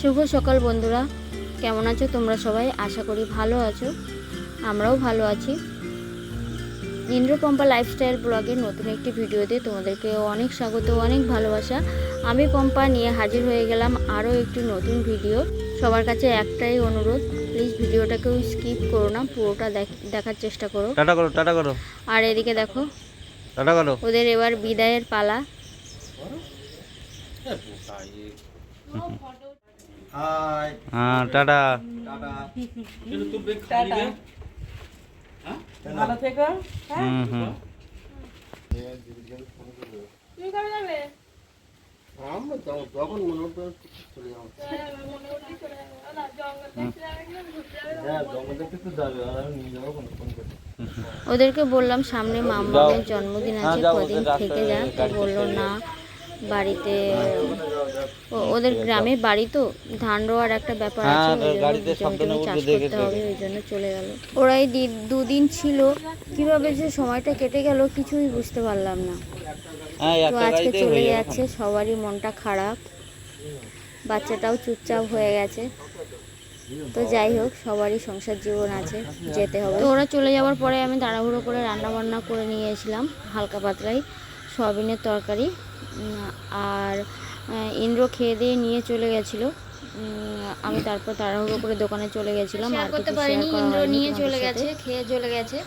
শুভ সকাল বন্ধুরা, কেমন আছো তোমরা সবাই? আশা করি ভালো আছো, আমরাও ভালো আছি। ইন্দ্রপম্পা লাইফস্টাইল ব্লগের নতুন একটি ভিডিওতে তোমাদেরকে অনেক স্বাগত, অনেক ভালোবাসা। আমি পম্পা নিয়ে হাজির হয়ে গেলাম আরও একটি নতুন ভিডিও। সবার কাছে একটাই অনুরোধ, প্লিজ ভিডিওটাকেও স্কিপ করো না, পুরোটা দেখার চেষ্টা করো। টাটা করো। আর এদিকে দেখো, টাটা করো। ওদের এবার বিদায়ের পালা। হ্যাঁ, টাটা। ভালো থেকো। হুম। ওদেরকে বললাম সামনে মামার জন্মদিন আছে, কদিন থেকে যা। তো বললো না, বাড়িতে ওদের গ্রামে বাড়ি তো ধান রোয়ার একটা ব্যাপার আছে, জমি চাষ করতে হবে, ওই জন্য চলে গেল। ওরা এই দুদিন ছিল, কিভাবে যে সময়টা কেটে গেল কিছুই বুঝতে পারলাম না। তো আজকে চলে যাচ্ছে, সবারই মনটা খারাপ, বাচ্চাটাও চুপচাপ হয়ে গেছে। তো যাই হোক, সবারই সংসার জীবন আছে, যেতে হবে। তো ওরা চলে যাওয়ার পরে আমি তাড়াহুড়ো করে রান্না বান্না করে নিয়ে এসেছিলাম হালকা পাতলাই সয়াবিনের তরকারি। আর ইন্দ্র খেয়ে দিয়ে নিয়ে চলে গেছিলো, আমি তারপর তাড়াহুড়ো করে দোকানে চলে গেছিলাম। আর করতে পারিনি, ইন্দ্র নিয়ে চলে গেছে, খেয়ে চলে গেছে।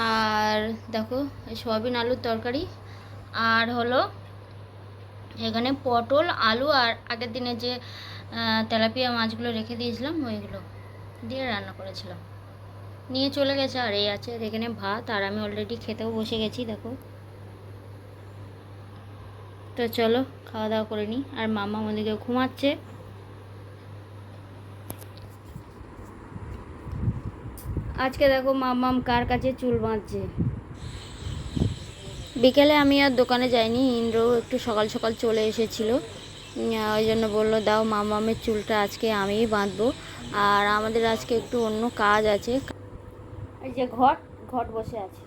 আর দেখো, সয়াবিন আলুর তরকারি, আর হলো এখানে পটল আলু, আর আগের দিনে যে তেলাপিয়া মাছগুলো রেখে দিয়েছিলাম ওইগুলো দিয়ে রান্না করেছিলাম, নিয়ে চলে গেছে। আর এই আছে এখানে ভাত, আর আমি অলরেডি খেতেও বসে গেছি দেখো। তো চলো খাওয়া দাওয়া করে নিই। আর মামা ওদিকে ঘুমাচ্ছে। আজকে দেখো মামাম কার কাছে চুল বাঁধছে। বিকেলে আমি আর দোকানে যাইনি, ইন্দ্র একটু সকাল সকাল চলে এসেছিল, ওই জন্য বললো দাও মামামের চুলটা আজকে আমিই বাঁধবো। আর আমাদের আজকে একটু অন্য কাজ আছে, এই যে ঘট বসে আছে।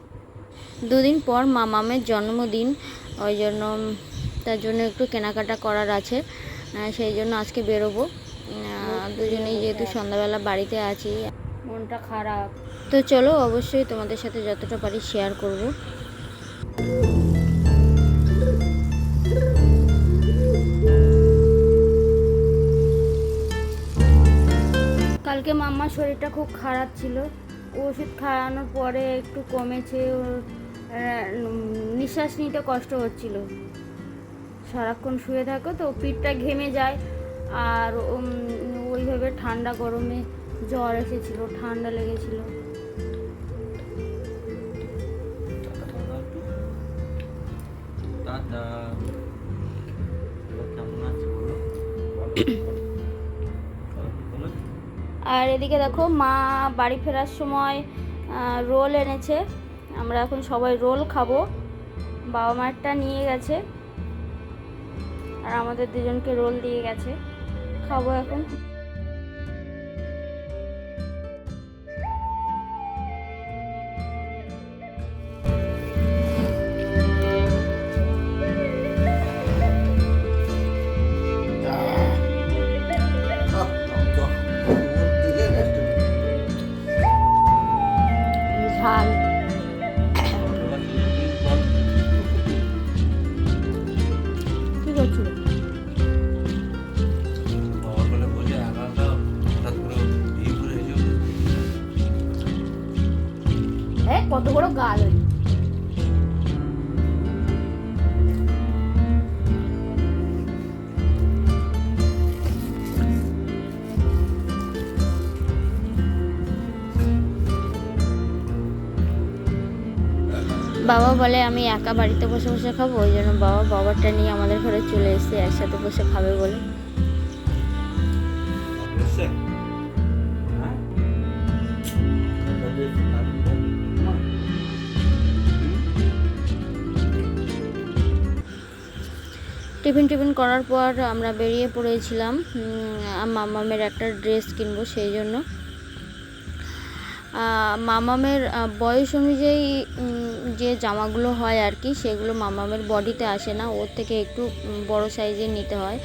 দুদিন পর মামামের জন্মদিন, ওই জন্য তার জন্য একটু কেনাকাটা করার আছে, সেই জন্য আজকে বেরোবো দুজনেই, যেহেতু সন্ধ্যাবেলা বাড়িতে আছি, মনটা খারাপ। তো চলো, অবশ্যই তোমাদের সাথে যতটা পারি শেয়ার করব। কালকে মাম্মার শরীরটা খুব খারাপ ছিল, ওষুধ খাওয়ানোর পরে একটু কমেছে, ওর নিঃশ্বাস নিতে কষ্ট হচ্ছিল। সারাক্ষণ শুয়ে থাকো তো পিঠটা ঘেমে যায়, আর ওইভাবে ঠান্ডা গরমে জ্বর এসেছিল, ঠান্ডা লেগেছিল। আর এদিকে দেখো, মা বাড়ি ফেরার সময় রোল এনেছে, আমরা এখন সবাই রোল খাবো। বাবা মায়েরটা নিয়ে গেছে, আর আমাদের দুজনকে রোল দিয়ে গেছে, খাবো এখন। ঝাল কি করছিল? কত বড় গাল! ওই বাবা বলে আমি একা বাড়িতে বসে বসে খাবো, ওই জন্য বাবারটা নিয়ে আমাদের ঘরে চলে এসেছে, একসাথে বসে খাবে বলে। টিফিন করার পর আমরা বেরিয়ে পড়েছিলাম মামামের একটা ড্রেস কিনবো, সেই জন্য। মামামের বয়স অনুযায়ী যে জামাগুলো হয় আর কি, সেগুলো মামামের বডিতে আসে না, ওর থেকে একটু বড় সাইজের নিতে হয়।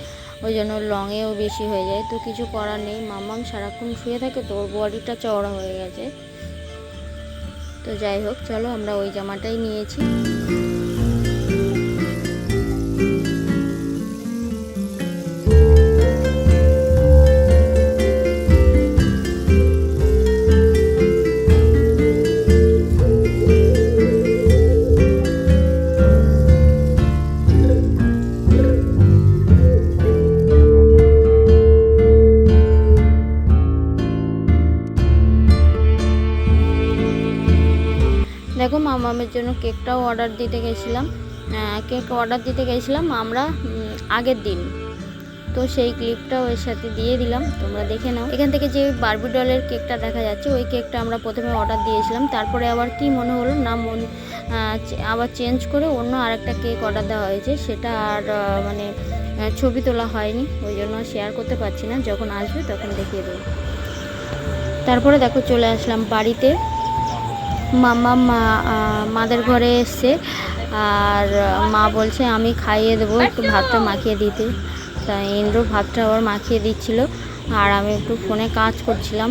ওই জন্য লংয়েও বেশি হয়ে যায়। তো কিছু করার নেই, মাম্মাম সারাক্ষণ শুয়ে থাকে তো ওর বডিটা চওড়া হয়ে গেছে। তো যাই হোক, চলো আমরা ওই জামাটাই নিয়েছি। দেখো, মামামের জন্য কেকটাও অর্ডার দিতে গেছিলাম। কেক অর্ডার দিতে গেছিলাম আমরা আগের দিন, তো সেই ক্লিপটাও এর সাথে দিয়ে দিলাম, তোমরা দেখে নাও। এখান থেকে যে বারবি ডলের কেকটা দেখা যাচ্ছে ওই কেকটা আমরা প্রথমে অর্ডার দিয়েছিলাম, তারপরে আবার কি মনে হলো না আবার চেঞ্জ করে অন্য আরেকটা কেক অর্ডার দেওয়া হয়েছে, সেটা আর মানে ছবি তোলা হয়নি, ওই জন্য শেয়ার করতে পারছি না, যখন আসবে তখন দেখিয়ে দেবো। তারপরে দেখো চলে আসলাম বাড়িতে। মাম্মা মাদের ঘরে এসছে, আর মা বলছে আমি খাইয়ে দেবো, একটু ভাতটা মাখিয়ে দিতে। তাই ইন্দ্র ভাতটা আবার মাখিয়ে দিচ্ছিল, আর আমি একটু ফোনে কাজ করছিলাম।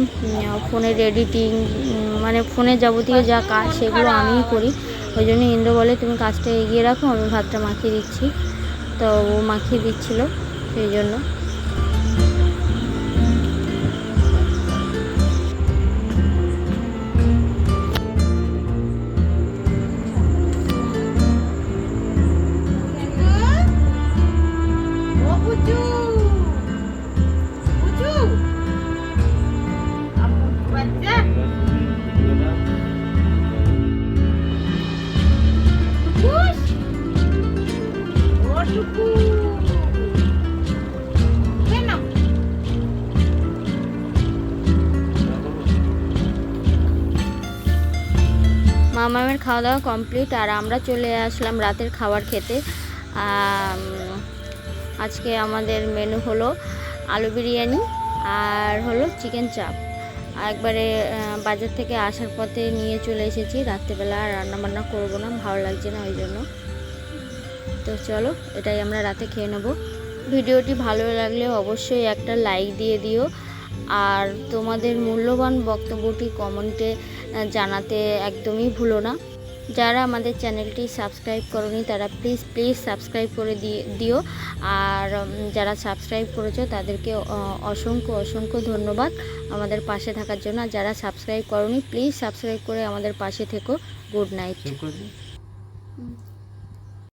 ফোনের এডিটিং মানে ফোনে যাবতীয় যা কাজ সেগুলো আমিই করি, ওই জন্য ইন্দ্র বলে তুমি কাজটা এগিয়ে রাখো, আমি ভাতটা মাখিয়ে দিচ্ছি। তো ও মাখিয়ে দিচ্ছিল, সেই জন্য। মামামের খাওয়া দাওয়া কমপ্লিট, আর আমরা চলে আসলাম রাতের খাবার খেতে। আজকে আমাদের মেনু হলো আলু বিরিয়ানি আর হলো চিকেন চাপ। একবারে বাজার থেকে আসার পথে নিয়ে চলে এসেছি, রাত্রেবেলা রান্নাবান্না করবো না, ভালো লাগছে না ওই জন্য। তো চলো, এটাই আমরা রাতে খেয়ে নেবো। ভিডিওটি ভালো লাগলে অবশ্যই একটা লাইক দিয়ে দিও, আর তোমাদের মূল্যবান বক্তব্যটি কমেন্টে জানাতে একদমই ভুলো না। যারা আমাদের চ্যানেলটি সাবস্ক্রাইব করোনি তারা প্লিজ সাবস্ক্রাইব করে দিও, আর যারা সাবস্ক্রাইব করেছো তাদেরকে অসংখ্য ধন্যবাদ আমাদের পাশে থাকার জন্য। আর যারা সাবস্ক্রাইব করোনি প্লিজ সাবস্ক্রাইব করে আমাদের পাশে থেকো। Good night.